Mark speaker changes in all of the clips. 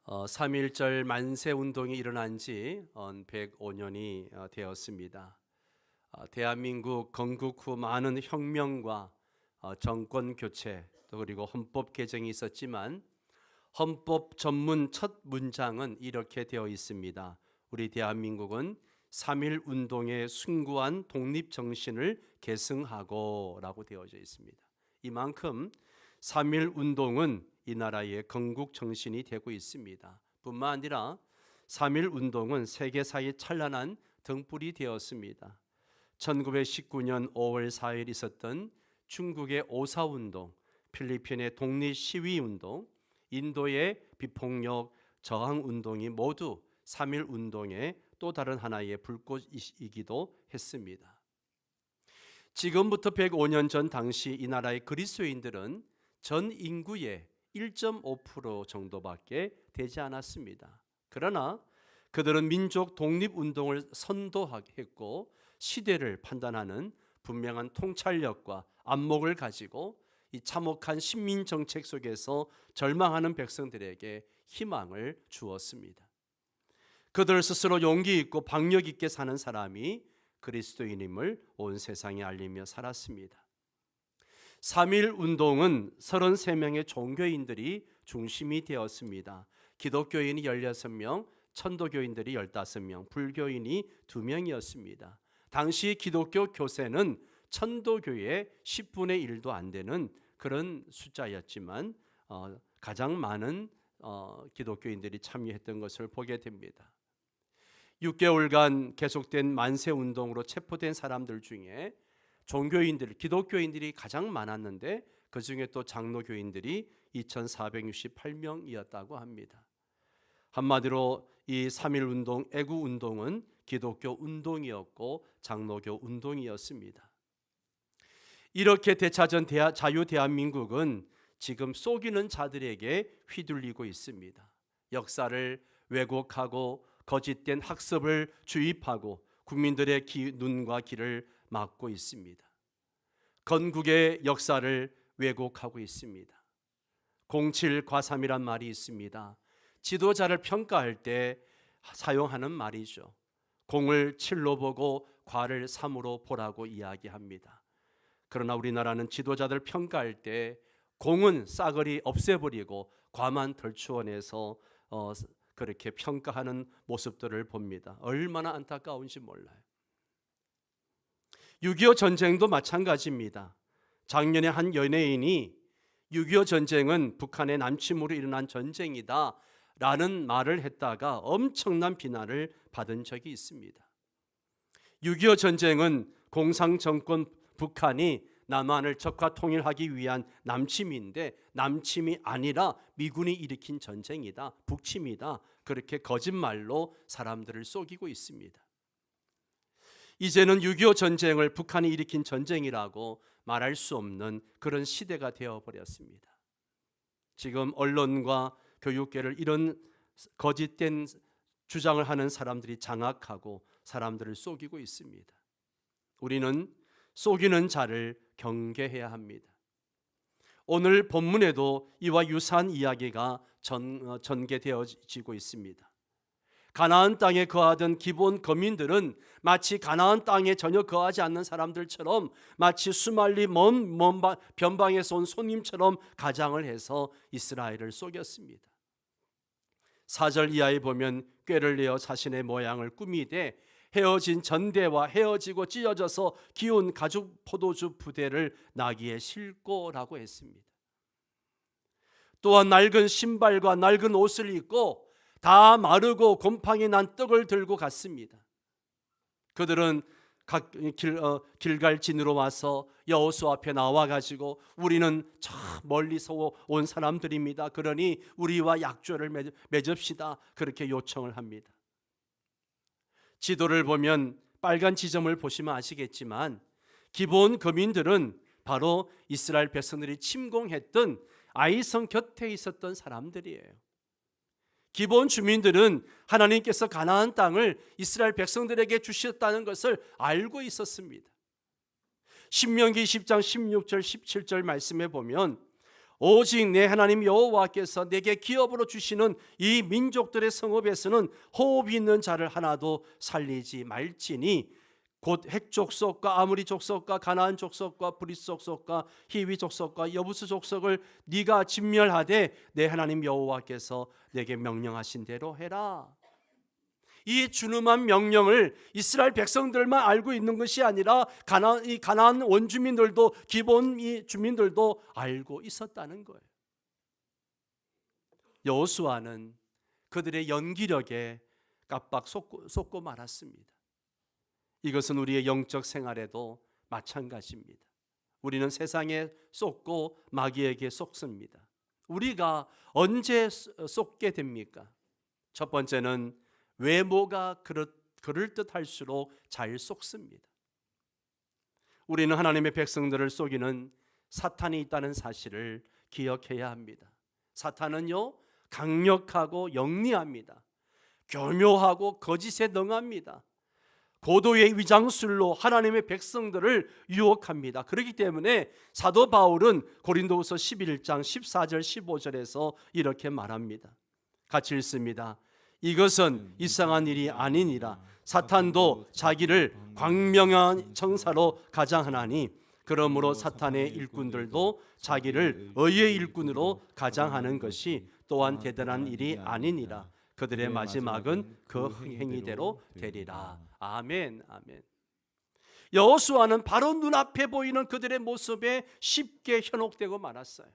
Speaker 1: 3.1절 만세운동이 일어난 지 105년이 되었습니다. 대한민국 건국 후 많은 혁명과 정권 교체 또 그리고 헌법 개정이 있었지만 헌법 전문 첫 문장은 이렇게 되어 있습니다. 우리 대한민국은 3.1 운동의 숭고한 독립 정신을 계승하고 라고 되어져 있습니다. 이만큼 3.1 운동은 이 나라의 건국 정신이 되고 있습니다. 뿐만 아니라 3.1 운동은 세계사의 찬란한 등불이 되었습니다. 1919년 5월 4일 있었던 중국의 오사운동, 필리핀의 독립시위운동, 인도의 비폭력 저항운동이 모두 3.1 운동의 또 다른 하나의 불꽃이기도 했습니다. 지금부터 105년 전 당시 이 나라의 그리스도인들은 전 인구의 1.5% 정도밖에 되지 않았습니다. 그러나 그들은 민족 독립운동을 선도했고 시대를 판단하는 분명한 통찰력과 안목을 가지고 이 참혹한 식민정책 속에서 절망하는 백성들에게 희망을 주었습니다. 그들 스스로 용기 있고 박력 있게 사는 사람이 그리스도인임을 온 세상에 알리며 살았습니다. 3.1 운동은 33명의 종교인들이 중심이 되었습니다. 기독교인이 16명, 천도교인들이 15명, 불교인이 2명이었습니다. 당시 기독교 교세는 천도교의 10분의 1도 안 되는 그런 숫자였지만 가장 많은 기독교인들이 참여했던 것을 보게 됩니다. 6개월간 계속된 만세운동으로 체포된 사람들 중에 종교인들, 기독교인들이 가장 많았는데 그 중에 또 장로교인들이 2,468명이었다고 합니다. 한마디로 이 3.1 운동, 애구 운동은 기독교 운동이었고 장로교 운동이었습니다. 이렇게 되찾은 자유 대한민국은 지금 속이는 자들에게 휘둘리고 있습니다. 역사를 왜곡하고 거짓된 학습을 주입하고 국민들의 눈과 귀를 막고 있습니다. 건국의 역사를 왜곡하고 있습니다. 07과삼이란 말이 있습니다. 지도자를 평가할 때 사용하는 말이죠. 공을 7로 보고 과를 3으로 보라고 이야기합니다. 그러나 우리나라는 지도자들 평가할 때 공은 싸그리 없애버리고 과만 덜추어내서 그렇게 평가하는 모습들을 봅니다. 얼마나 안타까운지 몰라요. 6.25 전쟁도 마찬가지입니다. 작년에 한 연예인이 6.25 전쟁은 북한의 남침으로 일어난 전쟁이다 라는 말을 했다가 엄청난 비난을 받은 적이 있습니다. 6.25 전쟁은 공산정권 북한이 남한을 적화 통일하기 위한 남침인데 남침이 아니라 미군이 일으킨 전쟁이다, 북침이다, 그렇게 거짓말로 사람들을 속이고 있습니다. 이제는 6.25 전쟁을 북한이 일으킨 전쟁이라고 말할 수 없는 그런 시대가 되어버렸습니다. 지금 언론과 교육계를 이런 거짓된 주장을 하는 사람들이 장악하고 사람들을 속이고 있습니다. 우리는 속이는 자를 경계해야 합니다. 오늘 본문에도 이와 유사한 이야기가 전개되어지고 있습니다. 가나안 땅에 거하던 기본 거민들은 마치 가나안 땅에 전혀 거하지 않는 사람들처럼 마치 수말리 먼 변방에서 온 손님처럼 가장을 해서 이스라엘을 속였습니다. 4절 이하에 보면 꾀를 내어 자신의 모양을 꾸미되 헤어진 전대와 헤어지고 찢어져서 기운 가죽 포도주 부대를 나귀에 싣고라고 했습니다. 또한 낡은 신발과 낡은 옷을 입고 다 마르고 곰팡이 난 떡을 들고 갔습니다. 그들은 각 길갈진으로 와서 여호수 앞에 나와가지고 우리는 저 멀리서 온 사람들입니다. 그러니 우리와 약조를 맺읍시다. 그렇게 요청을 합니다. 지도를 보면 빨간 지점을 보시면 아시겠지만 기본 거민들은 바로 이스라엘 백성들이 침공했던 아이성 곁에 있었던 사람들이에요. 기본 주민들은 하나님께서 가나안 땅을 이스라엘 백성들에게 주셨다는 것을 알고 있었습니다. 신명기 10장 16절 17절 말씀에 보면 오직 내 하나님 여호와께서 내게 기업으로 주시는 이 민족들의 성읍에서는 호흡이 있는 자를 하나도 살리지 말지니 곧 헷 족속과 아무리 족속과 가나안 족속과 브릿 족속과 히위 족속과 여부스 족속을 네가 진멸하되 내 하나님 여호와께서 내게 명령하신 대로 해라. 이 준엄한 명령을 이스라엘 백성들만 알고 있는 것이 아니라 가나안 원주민들도 기본 이 주민들도 알고 있었다는 거예요. 여호수아는 그들의 연기력에 깜빡 속고 말았습니다. 이것은 우리의 영적 생활에도 마찬가지입니다. 우리는 세상에 속고 마귀에게 속습니다. 우리가 언제 속게 됩니까? 첫 번째는 외모가 그럴듯할수록 잘 속습니다. 우리는 하나님의 백성들을 속이는 사탄이 있다는 사실을 기억해야 합니다. 사탄은요, 강력하고 영리합니다. 교묘하고 거짓에 능합니다. 고도의 위장술로 하나님의 백성들을 유혹합니다. 그렇기 때문에 사도 바울은 고린도후서 11장 14절 15절에서 이렇게 말합니다. 같이 읽습니다. 이것은 이상한 일이 아니니라. 사탄도 자기를 광명한 청사로 가장하나니 그러므로 사탄의 일꾼들도 자기를 의의 일꾼으로 가장하는 것이 또한 대단한 일이 아니니라. 그들의 마지막은 그 행위대로 되리라. 아멘, 아멘. 여호수아는 바로 눈앞에 보이는 그들의 모습에 쉽게 현혹되고 말았어요.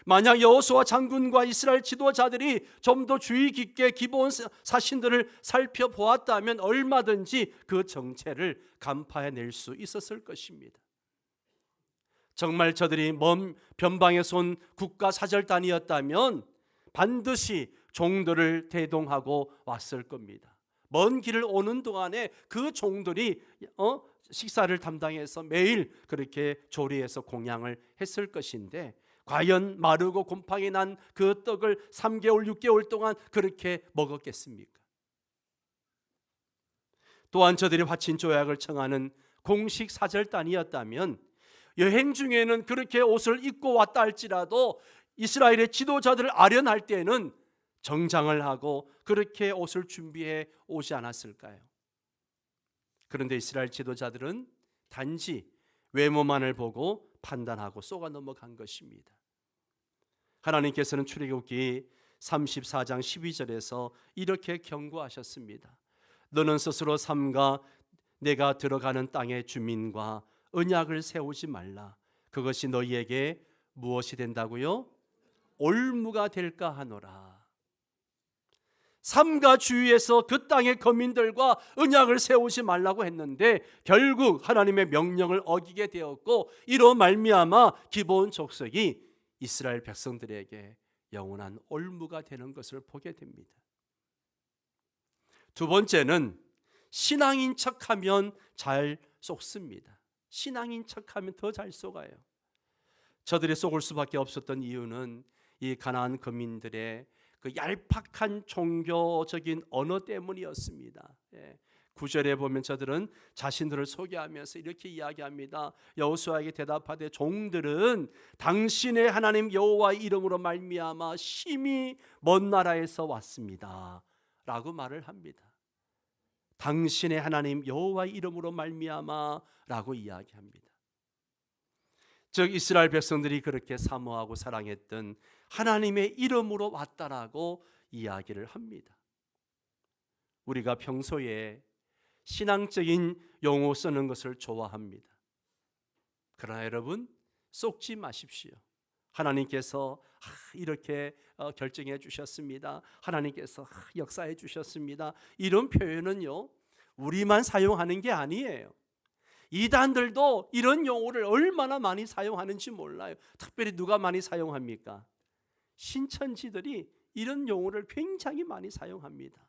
Speaker 1: 만약 여호수아 장군과 이스라엘 지도자들이 좀 더 주의 깊게 기본 사신들을 살펴보았다면 얼마든지 그 정체를 간파해낼 수 있었을 것입니다. 정말 저들이 먼 변방에서 온 국가 사절단이었다면 반드시 종들을 대동하고 왔을 겁니다. 먼 길을 오는 동안에 그 종들이 식사를 담당해서 매일 그렇게 조리해서 공양을 했을 것인데 과연 마르고 곰팡이 난 그 떡을 3개월 6개월 동안 그렇게 먹었겠습니까? 또한 저들이 화친 조약을 청하는 공식 사절단이었다면 여행 중에는 그렇게 옷을 입고 왔다 할지라도 이스라엘의 지도자들을 아련할 때는 정장을 하고 그렇게 옷을 준비해 오지 않았을까요? 그런데 이스라엘 지도자들은 단지 외모만을 보고 판단하고 쏘가 넘어간 것입니다. 하나님께서는 출애굽기 34장 12절에서 이렇게 경고하셨습니다. 너는 스스로 삼가 내가 들어가는 땅의 주민과 언약을 세우지 말라. 그것이 너희에게 무엇이 된다고요? 올무가 될까 하노라. 삼가 주위에서 그 땅의 거민들과 언약을 세우지 말라고 했는데 결국 하나님의 명령을 어기게 되었고 이로 말미암아 기브온 족속이 이스라엘 백성들에게 영원한 올무가 되는 것을 보게 됩니다. 두 번째는 신앙인 척하면 잘 속습니다. 신앙인 척하면 더 잘 속아요. 저들이 속을 수밖에 없었던 이유는 이 가나안 거민들의 그 얄팍한 종교적인 언어 때문이었습니다. 9절에 보면 저들은 자신들을 소개하면서 이렇게 이야기합니다. 여호수아에게 대답하되 종들은 당신의 하나님 여호와의 이름으로 말미암아 심히 먼 나라에서 왔습니다 라고 말을 합니다. 당신의 하나님 여호와의 이름으로 말미암아 라고 이야기합니다. 즉 이스라엘 백성들이 그렇게 사모하고 사랑했던 하나님의 이름으로 왔다라고 이야기를 합니다. 우리가 평소에 신앙적인 용어 쓰는 것을 좋아합니다. 그러나 여러분 속지 마십시오. 하나님께서 이렇게 결정해 주셨습니다. 하나님께서 역사해 주셨습니다. 이런 표현은요 우리만 사용하는 게 아니에요. 이단들도 이런 용어를 얼마나 많이 사용하는지 몰라요. 특별히 누가 많이 사용합니까? 신천지들이 이런 용어를 굉장히 많이 사용합니다.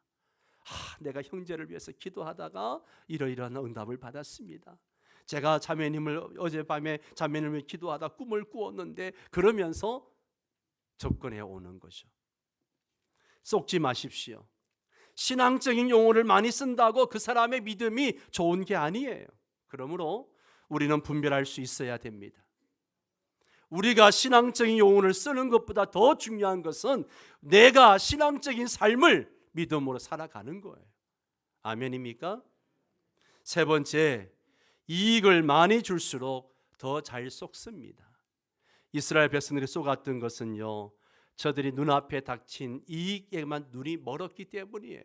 Speaker 1: 내가 형제를 위해서 기도하다가 이러이러한 응답을 받았습니다. 제가 자매님을 어젯밤에 자매님을 기도하다 꿈을 꾸었는데 그러면서 접근해 오는 거죠. 속지 마십시오. 신앙적인 용어를 많이 쓴다고 그 사람의 믿음이 좋은 게 아니에요. 그러므로 우리는 분별할 수 있어야 됩니다. 우리가 신앙적인 용어를 쓰는 것보다 더 중요한 것은 내가 신앙적인 삶을 믿음으로 살아가는 거예요. 아멘입니까? 세 번째, 이익을 많이 줄수록 더 잘 속습니다. 이스라엘 백성들이 속았던 것은요, 저들이 눈앞에 닥친 이익에만 눈이 멀었기 때문이에요.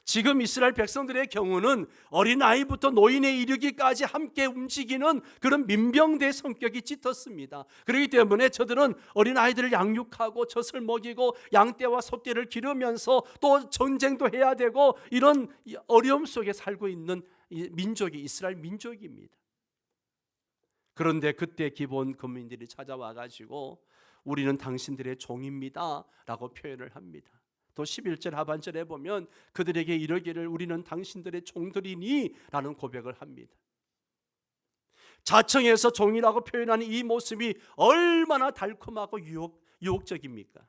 Speaker 1: 지금 이스라엘 백성들의 경우는 어린아이부터 노인에 이르기까지 함께 움직이는 그런 민병대 성격이 짙었습니다. 그렇기 때문에 저들은 어린아이들을 양육하고 젖을 먹이고 양떼와 소떼를 기르면서 또 전쟁도 해야 되고 이런 어려움 속에 살고 있는 민족이 이스라엘 민족입니다. 그런데 그때 기본 거민들이 찾아와 가지고 우리는 당신들의 종입니다 라고 표현을 합니다. 또 11절 하반절에 보면 그들에게 이르기를 우리는 당신들의 종들이니 라는 고백을 합니다. 자청해서 종이라고 표현하는 이 모습이 얼마나 달콤하고 유혹적입니까?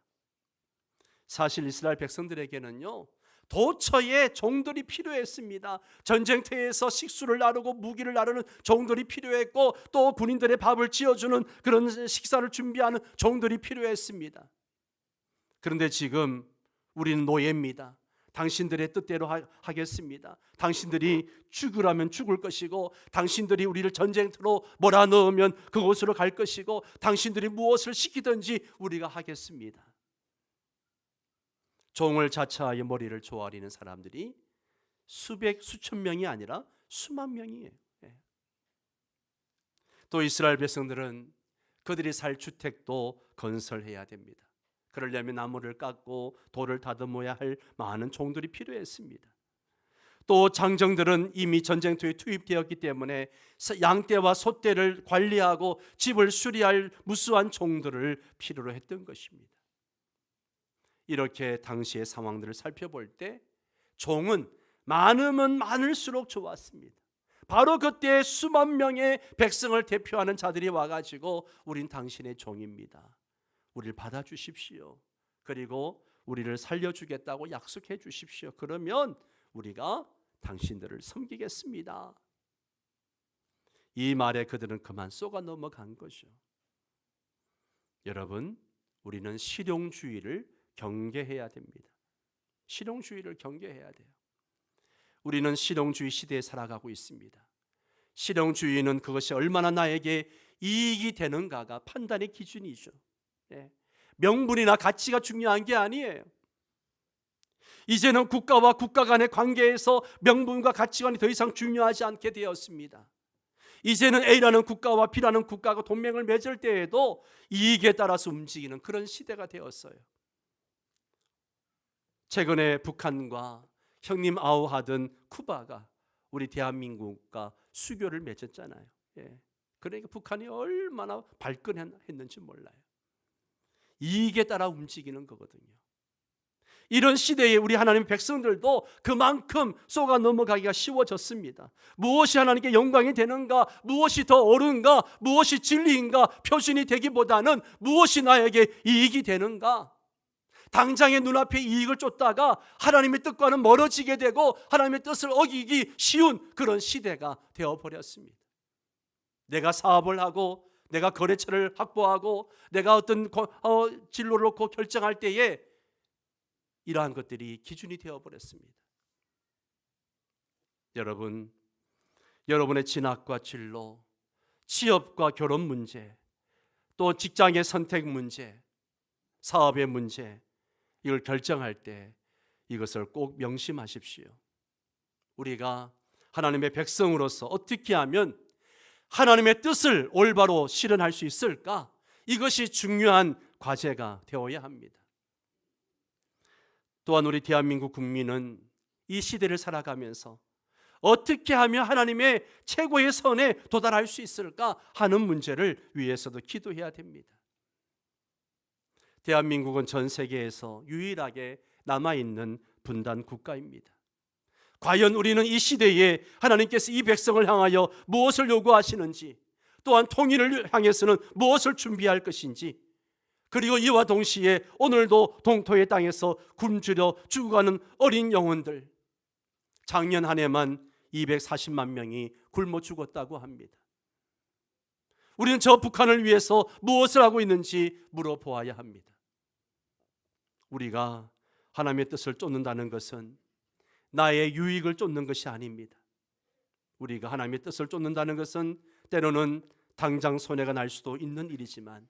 Speaker 1: 사실 이스라엘 백성들에게는요, 도처에 종들이 필요했습니다. 전쟁터에서 식수를 나르고 무기를 나르는 종들이 필요했고 또 군인들의 밥을 지어주는 그런 식사를 준비하는 종들이 필요했습니다. 그런데 지금 우리는 노예입니다. 당신들의 뜻대로 하겠습니다. 당신들이 죽으라면 죽을 것이고 당신들이 우리를 전쟁터로 몰아넣으면 그곳으로 갈 것이고 당신들이 무엇을 시키든지 우리가 하겠습니다. 종을 자처하여 머리를 조아리는 사람들이 수천 명이 아니라 수만 명이에요. 또 이스라엘 백성들은 그들이 살 주택도 건설해야 됩니다. 그러려면 나무를 깎고 돌을 다듬어야 할 많은 종들이 필요했습니다. 또 장정들은 이미 전쟁터에 투입되었기 때문에 양떼와 소떼를 관리하고 집을 수리할 무수한 종들을 필요로 했던 것입니다. 이렇게 당시의 상황들을 살펴볼 때 종은 많으면 많을수록 좋았습니다. 바로 그때 수만 명의 백성을 대표하는 자들이 와가지고 우린 당신의 종입니다. 우리를 받아주십시오. 그리고 우리를 살려주겠다고 약속해 주십시오. 그러면 우리가 당신들을 섬기겠습니다. 이 말에 그들은 그만 쏘가 넘어간 거죠. 여러분, 우리는 실용주의를 경계해야 됩니다. 실용주의를 경계해야 돼요. 우리는 실용주의 시대에 살아가고 있습니다. 실용주의는 그것이 얼마나 나에게 이익이 되는가가 판단의 기준이죠. 명분이나 가치가 중요한 게 아니에요. 이제는 국가와 국가 간의 관계에서 명분과 가치관이 더 이상 중요하지 않게 되었습니다. 이제는 A라는 국가와 B라는 국가가 동맹을 맺을 때에도 이익에 따라서 움직이는 그런 시대가 되었어요. 최근에 북한과 형님 아우하던 쿠바가 우리 대한민국과 수교를 맺었잖아요. 그러니까 북한이 얼마나 발끈했는지 몰라요. 이익에 따라 움직이는 거거든요. 이런 시대에 우리 하나님 백성들도 그만큼 쏘가 넘어가기가 쉬워졌습니다. 무엇이 하나님께 영광이 되는가, 무엇이 더 옳은가, 무엇이 진리인가 표준이 되기보다는 무엇이 나에게 이익이 되는가, 당장의 눈앞에 이익을 쫓다가 하나님의 뜻과는 멀어지게 되고 하나님의 뜻을 어기기 쉬운 그런 시대가 되어버렸습니다. 내가 사업을 하고 내가 거래처를 확보하고 내가 어떤 진로를 놓고 결정할 때에 이러한 것들이 기준이 되어버렸습니다. 여러분, 여러분의 진학과 진로, 취업과 결혼 문제, 또 직장의 선택 문제, 사업의 문제, 이걸 결정할 때 이것을 꼭 명심하십시오. 우리가 하나님의 백성으로서 어떻게 하면 하나님의 뜻을 올바로 실현할 수 있을까? 이것이 중요한 과제가 되어야 합니다. 또한 우리 대한민국 국민은 이 시대를 살아가면서 어떻게 하면 하나님의 최고의 선에 도달할 수 있을까 하는 문제를 위해서도 기도해야 됩니다. 대한민국은 전 세계에서 유일하게 남아있는 분단 국가입니다. 과연 우리는 이 시대에 하나님께서 이 백성을 향하여 무엇을 요구하시는지, 또한 통일을 향해서는 무엇을 준비할 것인지, 그리고 이와 동시에 오늘도 동토의 땅에서 굶주려 죽어가는 어린 영혼들, 작년 한 해만 240만 명이 굶어 죽었다고 합니다. 우리는 저 북한을 위해서 무엇을 하고 있는지 물어보아야 합니다. 우리가 하나님의 뜻을 쫓는다는 것은 나의 유익을 쫓는 것이 아닙니다. 우리가 하나님의 뜻을 쫓는다는 것은 때로는 당장 손해가 날 수도 있는 일이지만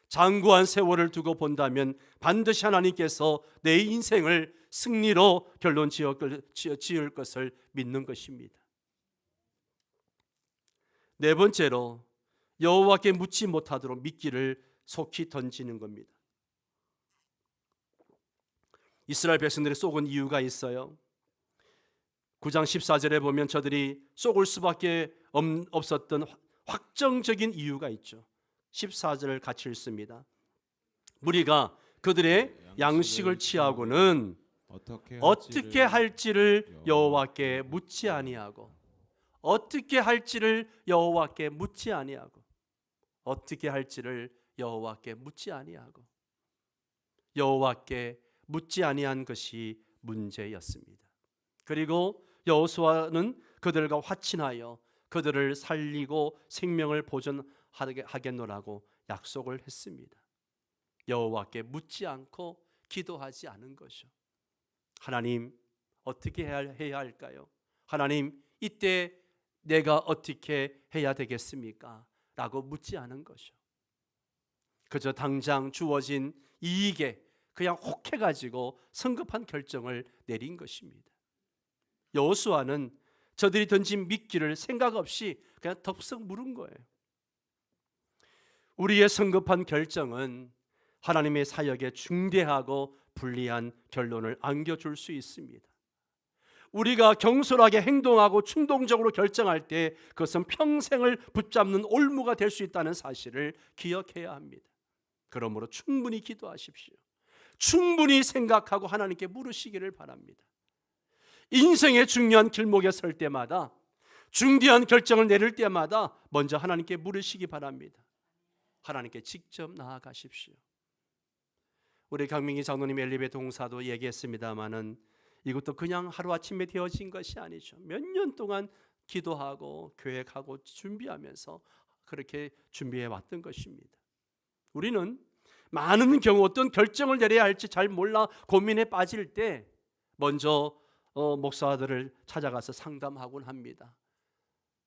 Speaker 1: 장구한 세월을 두고 본다면 반드시 하나님께서 내 인생을 승리로 결론 지을 것을 믿는 것입니다. 네 번째로 여호와께 묻지 못하도록 미끼를 속히 던지는 겁니다. 이스라엘 백성들이 속은 이유가 있어요. 9장 14절에 보면 저들이 속을 수밖에 없었던 확정적인 이유가 있죠. 14절을 같이 읽습니다. 무리가 그들의 양식을 취하고는 어떻게 할지를 여호와께 묻지 아니하고, 어떻게 할지를 여호와께 묻지 아니하고, 어떻게 할지를 여호와께 묻지 아니하고, 여호와께 묻지 아니한 것이 문제였습니다. 그리고 여호수아는 그들과 화친하여 그들을 살리고 생명을 보존하겠노라고 약속을 했습니다. 여호와께 묻지 않고 기도하지 않은 것이요. 하나님, 어떻게 해야 할까요? 하나님, 이때 내가 어떻게 해야 되겠습니까? 라고 묻지 않은 것이요. 그저 당장 주어진 이익에 그냥 혹해가지고 성급한 결정을 내린 것입니다. 여호수아는 저들이 던진 미끼를 생각 없이 그냥 덥석 물은 거예요. 우리의 성급한 결정은 하나님의 사역에 중대하고 불리한 결론을 안겨줄 수 있습니다. 우리가 경솔하게 행동하고 충동적으로 결정할 때 그것은 평생을 붙잡는 올무가 될 수 있다는 사실을 기억해야 합니다. 그러므로 충분히 기도하십시오. 충분히 생각하고 하나님께 물으시기를 바랍니다. 인생의 중요한 길목에 설 때마다, 중대한 결정을 내릴 때마다 먼저 하나님께 물으시기 바랍니다. 하나님께 직접 나아가십시오. 우리 강민기 장로님 엘리베 동사도 얘기했습니다마는 이것도 그냥 하루아침에 되어진 것이 아니죠. 몇 년 동안 기도하고 계획하고 준비하면서 그렇게 준비해 왔던 것입니다. 우리는 많은 경우 어떤 결정을 내려야 할지 잘 몰라 고민에 빠질 때 먼저 목사들을 찾아가서 상담하곤 합니다.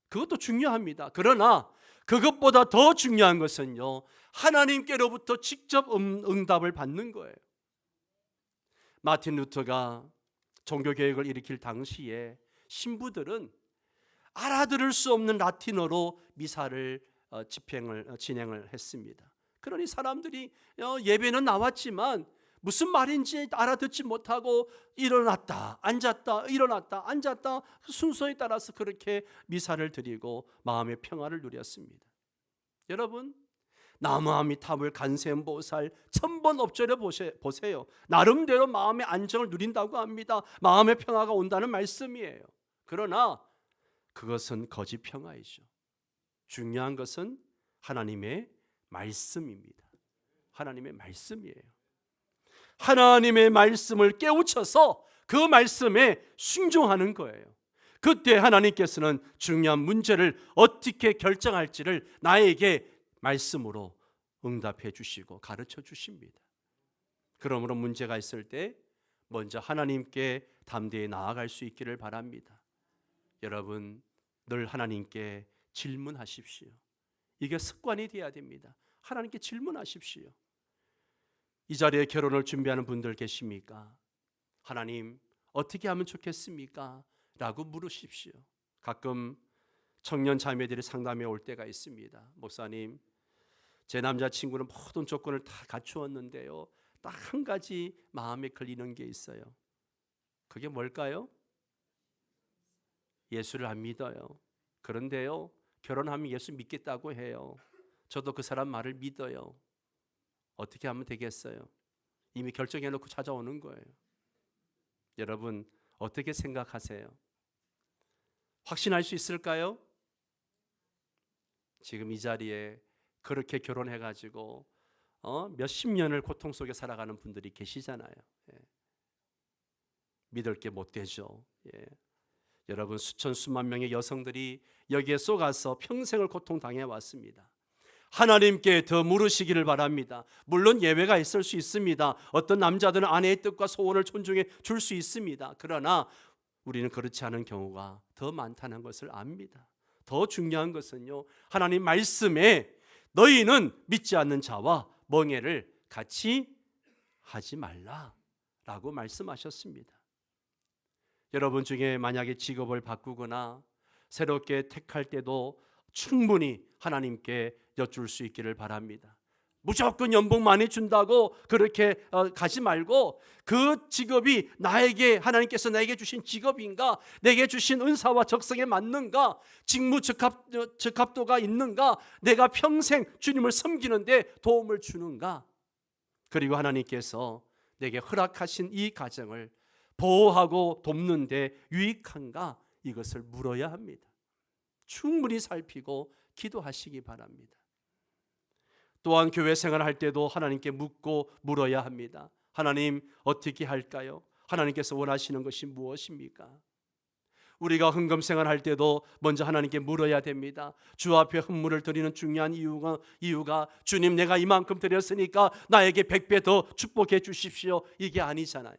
Speaker 1: 그것도 중요합니다. 그러나 그것보다 더 중요한 것은요, 하나님께로부터 직접 응답을 받는 거예요. 마틴 루터가 종교개혁을 일으킬 당시에 신부들은 알아들을 수 없는 라틴어로 미사를 진행을 했습니다. 그러니 사람들이 예배는 나왔지만 무슨 말인지 알아듣지 못하고 일어났다 앉았다 일어났다 앉았다 순서에 따라서 그렇게 미사를 드리고 마음의 평화를 누렸습니다. 여러분, 나무아미타불 간센보살 1000번 엎드려 보세요. 나름대로 마음의 안정을 누린다고 합니다. 마음의 평화가 온다는 말씀이에요. 그러나 그것은 거짓 평화이죠. 중요한 것은 하나님의 말씀입니다. 하나님의 말씀이에요. 하나님의 말씀을 깨우쳐서 그 말씀에 순종하는 거예요. 그때 하나님께서는 중요한 문제를 어떻게 결정할지를 나에게 말씀으로 응답해 주시고 가르쳐 주십니다. 그러므로 문제가 있을 때 먼저 하나님께 담대히 나아갈 수 있기를 바랍니다. 여러분, 늘 하나님께 질문하십시오. 이게 습관이 되어야 됩니다. 하나님께 질문하십시오. 이 자리에 결혼을 준비하는 분들 계십니까? 하나님, 어떻게 하면 좋겠습니까? 라고 물으십시오. 가끔 청년 자매들이 상담에 올 때가 있습니다. 목사님, 제 남자친구는 모든 조건을 다 갖추었는데요, 딱 한 가지 마음에 걸리는 게 있어요. 그게 뭘까요? 예수를 안 믿어요. 그런데요, 결혼하면 예수 믿겠다고 해요. 저도 그 사람 말을 믿어요. 어떻게 하면 되겠어요? 이미 결정해놓고 찾아오는 거예요. 여러분, 어떻게 생각하세요? 확신할 수 있을까요? 지금 이 자리에 그렇게 결혼해가지고 몇십 년을 고통 속에 살아가는 분들이 계시잖아요. 예. 믿을 게 못 되죠. 예. 여러분, 수천 수만 명의 여성들이 여기에 쏘가서 평생을 고통당해 왔습니다. 하나님께 더 물으시기를 바랍니다. 물론 예외가 있을 수 있습니다. 어떤 남자들은 아내의 뜻과 소원을 존중해 줄 수 있습니다. 그러나 우리는 그렇지 않은 경우가 더 많다는 것을 압니다. 더 중요한 것은요, 하나님 말씀에 너희는 믿지 않는 자와 멍에를 같이 하지 말라라고 말씀하셨습니다. 여러분 중에 만약에 직업을 바꾸거나 새롭게 택할 때도 충분히 하나님께 여쭐 수 있기를 바랍니다. 무조건 연봉 많이 준다고 그렇게 가지 말고, 그 직업이 나에게, 하나님께서 나에게 주신 직업인가, 내게 주신 은사와 적성에 맞는가, 직무 적합도가 있는가, 내가 평생 주님을 섬기는데 도움을 주는가, 그리고 하나님께서 내게 허락하신 이 가정을 보호하고 돕는 데 유익한가, 이것을 물어야 합니다. 충분히 살피고 기도하시기 바랍니다. 또한 교회 생활할 때도 하나님께 묻고 물어야 합니다. 하나님, 어떻게 할까요? 하나님께서 원하시는 것이 무엇입니까? 우리가 헌금 생활할 때도 먼저 하나님께 물어야 됩니다. 주 앞에 헌물을 드리는 중요한 이유가 주님, 내가 이만큼 드렸으니까 나에게 100배 더 축복해 주십시오, 이게 아니잖아요.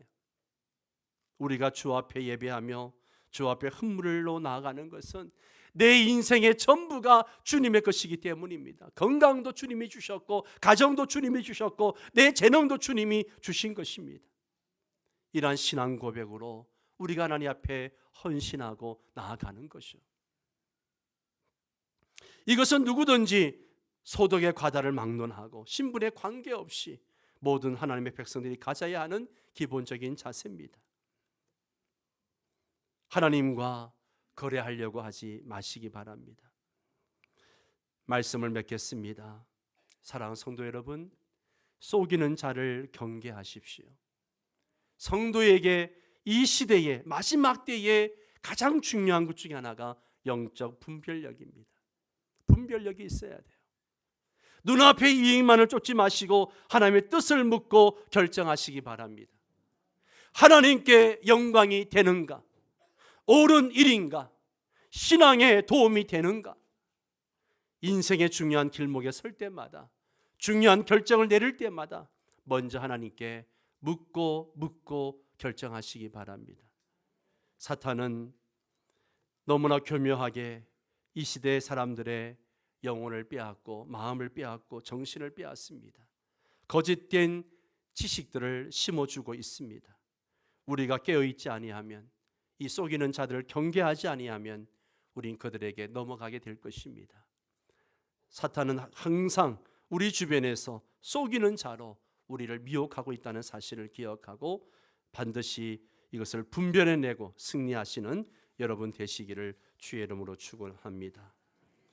Speaker 1: 우리가 주 앞에 예배하며 주 앞에 헌물로 나아가는 것은 내 인생의 전부가 주님의 것이기 때문입니다. 건강도 주님이 주셨고, 가정도 주님이 주셨고, 내 재능도 주님이 주신 것입니다. 이러한 신앙 고백으로 우리가 하나님 앞에 헌신하고 나아가는 것이요, 이것은 누구든지 소득의 과다를 막론하고 신분에 관계없이 모든 하나님의 백성들이 가져야 하는 기본적인 자세입니다. 하나님과 거래하려고 하지 마시기 바랍니다. 말씀을 맺겠습니다. 사랑하는 성도 여러분, 속이는 자를 경계하십시오. 성도에게 이 시대의 마지막 때에 가장 중요한 것 중에 하나가 영적 분별력입니다. 분별력이 있어야 돼요. 눈앞의 이익만을 쫓지 마시고 하나님의 뜻을 묻고 결정하시기 바랍니다. 하나님께 영광이 되는가, 옳은 일인가, 신앙에 도움이 되는가, 인생의 중요한 길목에 설 때마다, 중요한 결정을 내릴 때마다 먼저 하나님께 묻고 결정하시기 바랍니다. 사탄은 너무나 교묘하게 이 시대의 사람들의 영혼을 빼앗고 마음을 빼앗고 정신을 빼앗습니다. 거짓된 지식들을 심어주고 있습니다. 우리가 깨어있지 아니하면, 이 속이는 자들을 경계하지 아니하면 우린 그들에게 넘어가게 될 것입니다. 사탄은 항상 우리 주변에서 속이는 자로 우리를 미혹하고 있다는 사실을 기억하고 반드시 이것을 분별해내고 승리하시는 여러분 되시기를 주의 이름으로 축원합니다.